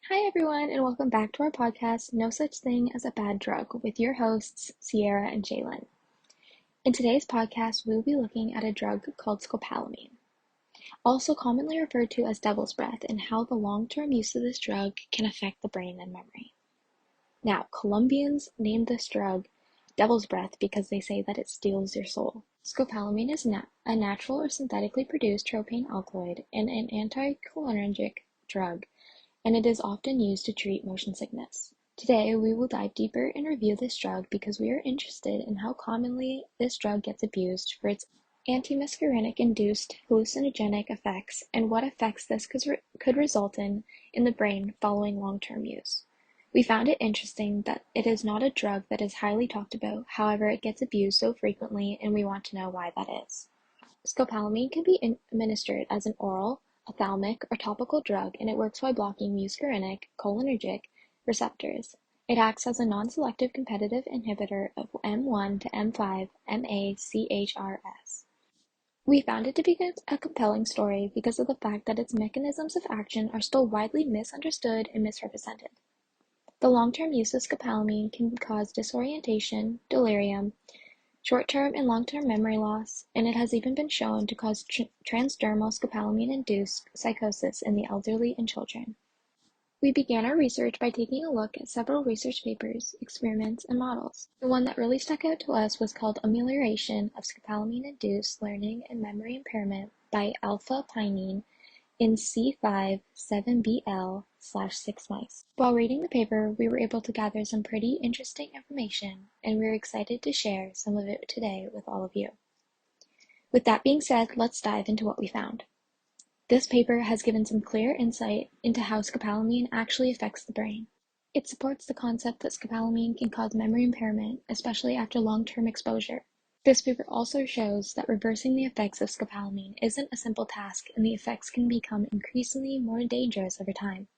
Hi, everyone, and welcome back to our podcast, No Such Thing as a Bad Drug, with your hosts, Seheirra and Shae-Lyn. In today's podcast, we will be looking at a drug called scopolamine, also commonly referred to as devil's breath, and how the long-term use of this drug can affect the brain and memory. Now, Colombians named this drug devil's breath because they say that it steals your soul. Scopolamine is a natural or synthetically produced tropane alkaloid and an anticholinergic drug, and it is often used to treat motion sickness. Today, we will dive deeper and review this drug because we are interested in how commonly this drug gets abused for its antimuscarinic-induced hallucinogenic effects and what effects this could result in the brain following long-term use. We found it interesting that it is not a drug that is highly talked about, however it gets abused so frequently, and we want to know why that is. Scopolamine can be administered as an oral, ophthalmic, or topical drug, and it works by blocking muscarinic cholinergic receptors. It acts as a non-selective competitive inhibitor of M1 to M5 MACHRS. We found it to be a compelling story because of the fact that its mechanisms of action are still widely misunderstood and misrepresented. The long-term use of scopolamine can cause disorientation, delirium, short-term and long-term memory loss, and it has even been shown to cause transdermal scopolamine-induced psychosis in the elderly and children. We began our research by taking a look at several research papers, experiments, and models. The one that really stuck out to us was called Amelioration of Scopolamine-Induced Learning and Memory Impairment by alpha-pinene in C5-7BL/6 mice. While reading the paper, we were able to gather some pretty interesting information, and we're excited to share some of it today with all of you. With that being said, let's dive into what we found. This paper has given some clear insight into how scopolamine actually affects the brain. It supports the concept that scopolamine can cause memory impairment, especially after long-term exposure. This paper also shows that reversing the effects of scopolamine isn't a simple task, and the effects can become increasingly more dangerous over time.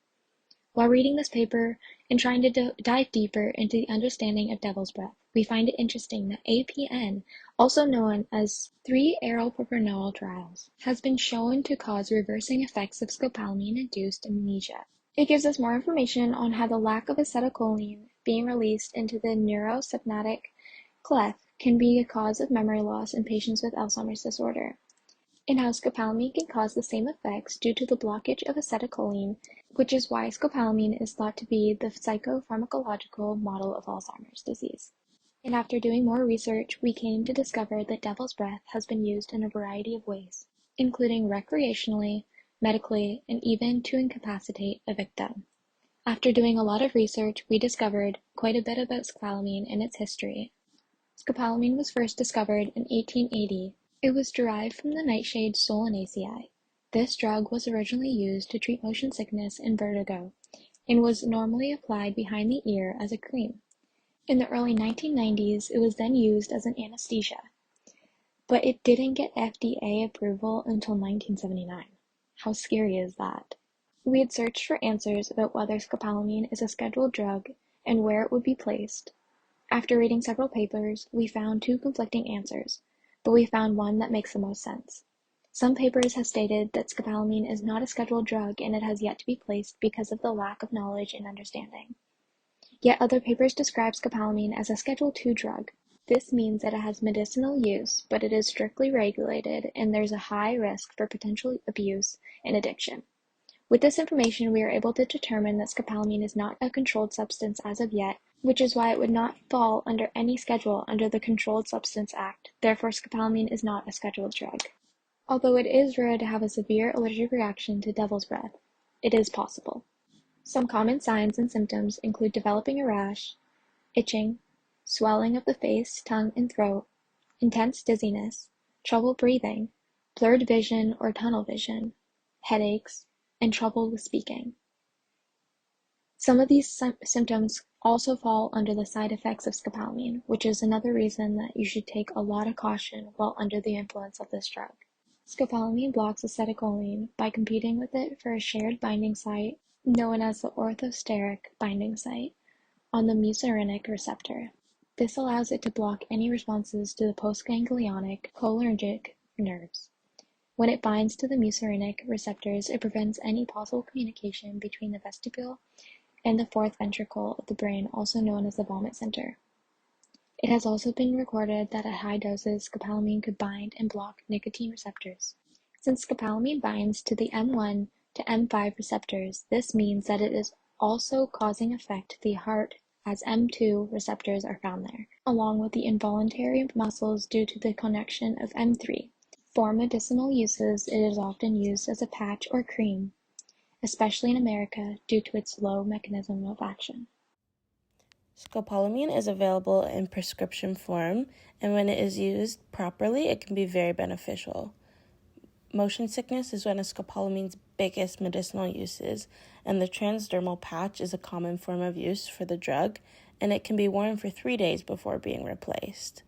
While reading this paper and trying to dive deeper into the understanding of devil's breath, we find it interesting that APN, also known as 3-arylpropanol trials, has been shown to cause reversing effects of scopolamine-induced amnesia. It gives us more information on how the lack of acetylcholine being released into the neurosynaptic cleft can be a cause of memory loss in patients with Alzheimer's disorder, and how scopolamine can cause the same effects due to the blockage of acetylcholine, which is why scopolamine is thought to be the psychopharmacological model of Alzheimer's disease. And after doing more research, we came to discover that devil's breath has been used in a variety of ways, including recreationally, medically, and even to incapacitate a victim. After doing a lot of research, we discovered quite a bit about scopolamine and its history. Scopolamine was first discovered in 1880. It was derived from the nightshade Solanaceae. This drug was originally used to treat motion sickness and vertigo, and was normally applied behind the ear as a cream. In the early 1990s, it was then used as an anesthesia, but it didn't get FDA approval until 1979. How scary is that? We had searched for answers about whether scopolamine is a scheduled drug and where it would be placed. After reading several papers, we found two conflicting answers, but we found one that makes the most sense. Some papers have stated that scopolamine is not a scheduled drug and it has yet to be placed because of the lack of knowledge and understanding. Yet other papers describe scopolamine as a Schedule II drug. This means that it has medicinal use, but it is strictly regulated and there's a high risk for potential abuse and addiction. With this information, we are able to determine that scopolamine is not a controlled substance as of yet, which is why it would not fall under any schedule under the Controlled Substance Act. Therefore, scopolamine is not a scheduled drug. Although it is rare to have a severe allergic reaction to devil's breath, it is possible. Some common signs and symptoms include developing a rash, itching, swelling of the face, tongue, and throat, intense dizziness, trouble breathing, blurred vision or tunnel vision, headaches, and trouble with speaking. Some of these symptoms also fall under the side effects of scopolamine, which is another reason that you should take a lot of caution while under the influence of this drug. Scopolamine blocks acetylcholine by competing with it for a shared binding site known as the orthosteric binding site on the muscarinic receptor. This allows it to block any responses to the postganglionic cholinergic nerves, When it binds to the muscarinic receptors, it prevents any possible communication between the vestibule and the fourth ventricle of the brain, also known as the vomit center. It has also been recorded that at high doses, scopolamine could bind and block nicotine receptors. Since scopolamine binds to the M1 to M5 receptors, this means that it is also causing effect to the heart as M2 receptors are found there, along with the involuntary muscles due to the connection of M3. For medicinal uses, it is often used as a patch or cream, especially in America due to its low mechanism of action. Scopolamine is available in prescription form, and when it is used properly, it can be very beneficial. Motion sickness is one of scopolamine's biggest medicinal uses, and the transdermal patch is a common form of use for the drug, and it can be worn for 3 days before being replaced.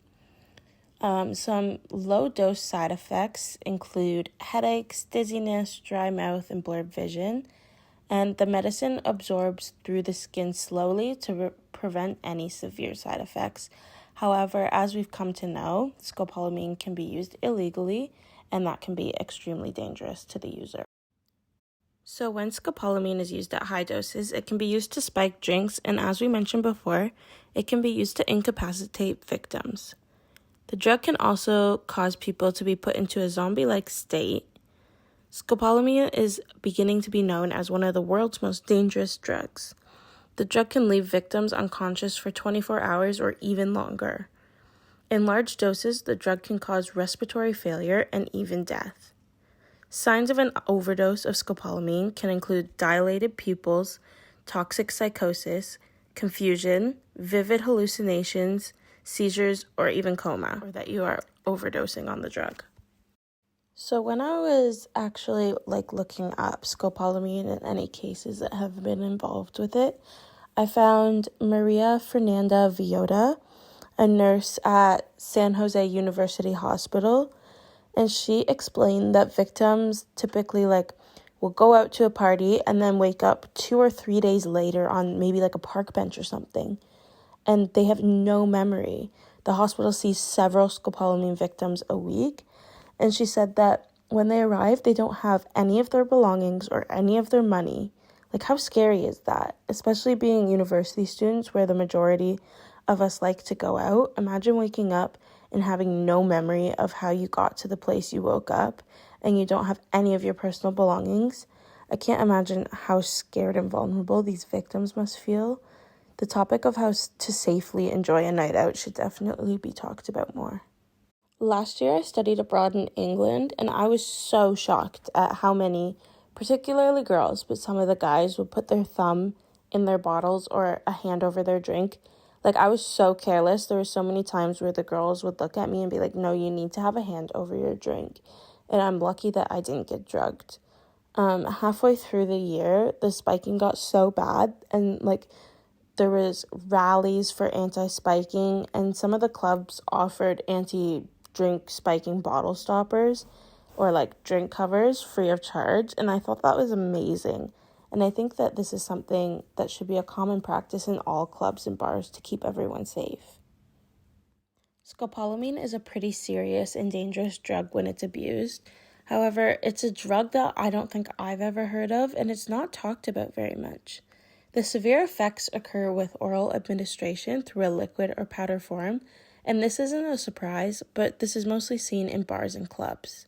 Some low-dose side effects include headaches, dizziness, dry mouth, and blurred vision, and the medicine absorbs through the skin slowly to prevent any severe side effects. However, as we've come to know, scopolamine can be used illegally, and that can be extremely dangerous to the user. So when scopolamine is used at high doses, it can be used to spike drinks, and as we mentioned before, it can be used to incapacitate victims. The drug can also cause people to be put into a zombie-like state. Scopolamine is beginning to be known as one of the world's most dangerous drugs. The drug can leave victims unconscious for 24 hours or even longer. In large doses, the drug can cause respiratory failure and even death. Signs of an overdose of scopolamine can include dilated pupils, toxic psychosis, confusion, vivid hallucinations, seizures, or even coma, or that you are overdosing on the drug. So when I was actually looking up scopolamine and any cases that have been involved with it, I found Maria Fernanda Villota, a nurse at San Jose University Hospital, and she explained that victims typically will go out to a party and then wake up 2 or 3 days later on maybe a park bench or something, and they have no memory. The hospital sees several scopolamine victims a week, and she said that when they arrive, they don't have any of their belongings or any of their money. How scary is that? Especially being university students where the majority of us like to go out. Imagine waking up and having no memory of how you got to the place you woke up and you don't have any of your personal belongings. I can't imagine how scared and vulnerable these victims must feel. The topic of how to safely enjoy a night out should definitely be talked about more. Last year, I studied abroad in England, and I was so shocked at how many, particularly girls, but some of the guys would put their thumb in their bottles or a hand over their drink. I was so careless. There were so many times where the girls would look at me and be like, no, you need to have a hand over your drink. And I'm lucky that I didn't get drugged. Halfway through the year, the spiking got so bad, and there was rallies for anti-spiking, and some of the clubs offered anti-drink spiking bottle stoppers or drink covers free of charge, and I thought that was amazing. And I think that this is something that should be a common practice in all clubs and bars to keep everyone safe. Scopolamine is a pretty serious and dangerous drug when it's abused. However, it's a drug that I don't think I've ever heard of, and it's not talked about very much. The severe effects occur with oral administration through a liquid or powder form, and this isn't a surprise, but this is mostly seen in bars and clubs.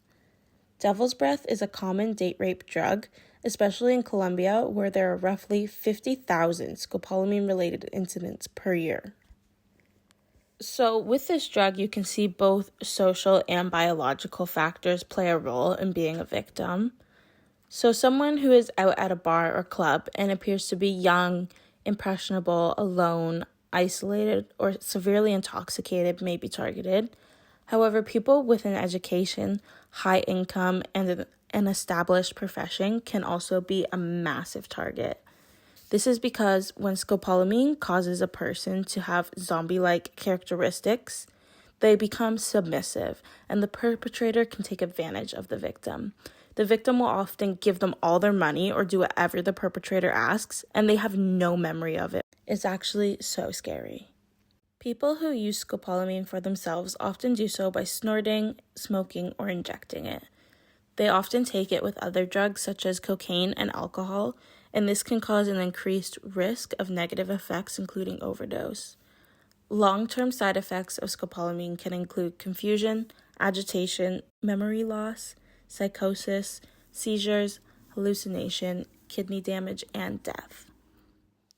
Devil's breath is a common date rape drug, especially in Colombia, where there are roughly 50,000 scopolamine-related incidents per year. So with this drug, you can see both social and biological factors play a role in being a victim. So someone who is out at a bar or club and appears to be young, impressionable, alone, isolated, or severely intoxicated may be targeted. However, people with an education, high income, and an established profession can also be a massive target. This is because when scopolamine causes a person to have zombie-like characteristics, they become submissive, and the perpetrator can take advantage of the victim. The victim will often give them all their money or do whatever the perpetrator asks, and they have no memory of it. It's actually so scary. People who use scopolamine for themselves often do so by snorting, smoking, or injecting it. They often take it with other drugs such as cocaine and alcohol, and this can cause an increased risk of negative effects, including overdose. Long-term side effects of scopolamine can include confusion, agitation, memory loss, psychosis, seizures, hallucination, kidney damage, and death.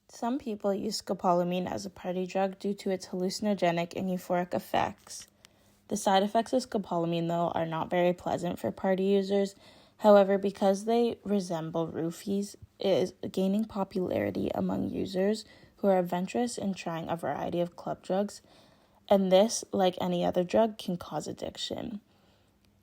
Some people use scopolamine as a party drug due to its hallucinogenic and euphoric effects. The side effects of scopolamine, though, are not very pleasant for party users. However, because they resemble roofies, it is gaining popularity among users who are adventurous in trying a variety of club drugs, and this, like any other drug, can cause addiction.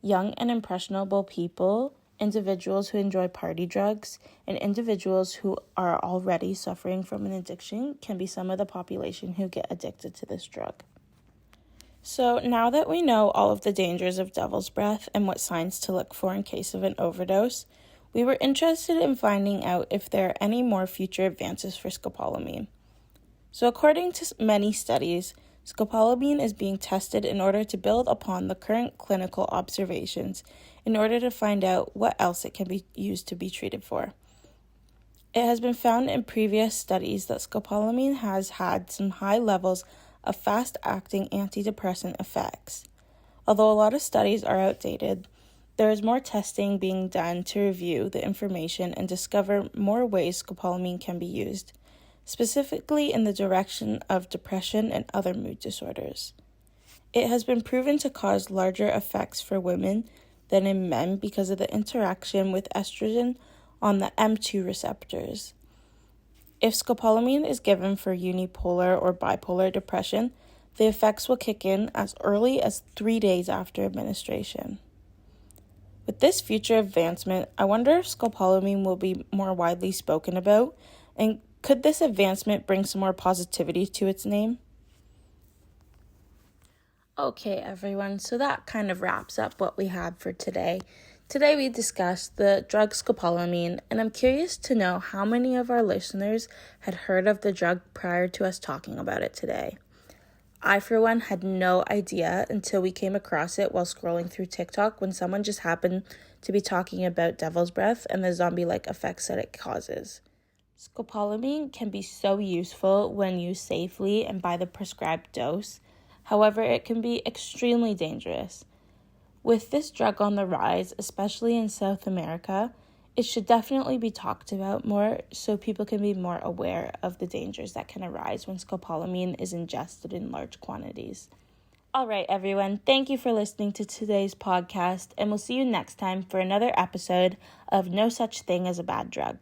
Young and impressionable people, individuals who enjoy party drugs, and individuals who are already suffering from an addiction can be some of the population who get addicted to this drug. So now that we know all of the dangers of devil's breath and what signs to look for in case of an overdose, we were interested in finding out if there are any more future advances for scopolamine. So according to many studies, scopolamine is being tested in order to build upon the current clinical observations in order to find out what else it can be used to be treated for. It has been found in previous studies that scopolamine has had some high levels of fast-acting antidepressant effects. Although a lot of studies are outdated, there is more testing being done to review the information and discover more ways scopolamine can be used, specifically in the direction of depression and other mood disorders. It has been proven to cause larger effects for women than in men because of the interaction with estrogen on the M2 receptors. If scopolamine is given for unipolar or bipolar depression, the effects will kick in as early as 3 days after administration. With this future advancement, I wonder if scopolamine will be more widely spoken about, and could this advancement bring some more positivity to its name? Okay, everyone, so that kind of wraps up what we had for today. Today we discussed the drug scopolamine, and I'm curious to know how many of our listeners had heard of the drug prior to us talking about it today. I, for one, had no idea until we came across it while scrolling through TikTok when someone just happened to be talking about devil's breath and the zombie-like effects that it causes. Scopolamine can be so useful when used safely and by the prescribed dose. However, it can be extremely dangerous. With this drug on the rise, especially in South America, it should definitely be talked about more so people can be more aware of the dangers that can arise when scopolamine is ingested in large quantities. All right, everyone, thank you for listening to today's podcast, and we'll see you next time for another episode of No Such Thing as a Bad Drug.